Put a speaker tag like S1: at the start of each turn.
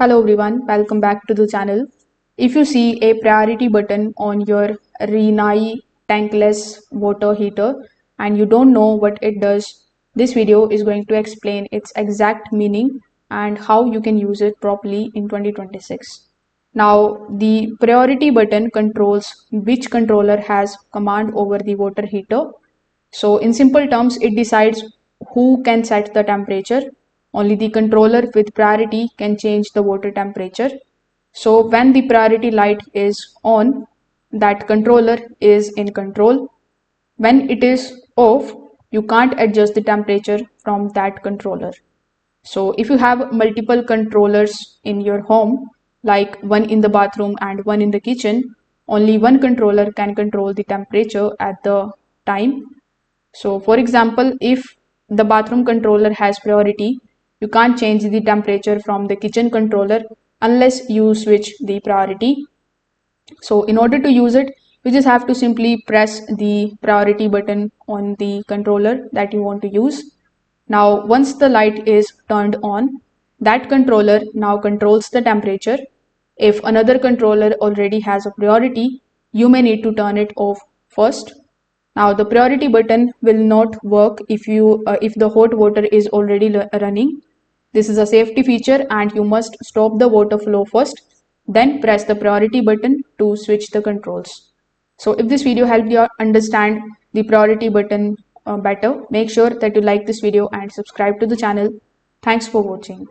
S1: Hello everyone, welcome back to the channel. If you see a priority button on your Rinnai Tankless water heater and you don't know what it does, this video is going to explain its exact meaning and how you can use it properly in 2026. Now, the priority button controls which controller has command over the water heater. So in simple terms, it decides who can set the temperature. Only the controller with priority can change the water temperature. So when the priority light is on, that controller is in control. When it is off, you can't adjust the temperature from that controller. So if you have multiple controllers in your home, like one in the bathroom and one in the kitchen, only one controller can control the temperature at the time. So for example, if the bathroom controller has priority, you can't change the temperature from the kitchen controller unless you switch the priority. So in order to use it, you just have to simply press the priority button on the controller that you want to use. Now, once the light is turned on, that controller now controls the temperature. If another controller already has a priority, you may need to turn it off first. Now, the priority button will not work if the hot water is already running. This is a safety feature and you must stop the water flow first, then press the priority button to switch the controls. So if this video helped you understand the priority button better, make sure that you like this video and subscribe to the channel. Thanks for watching.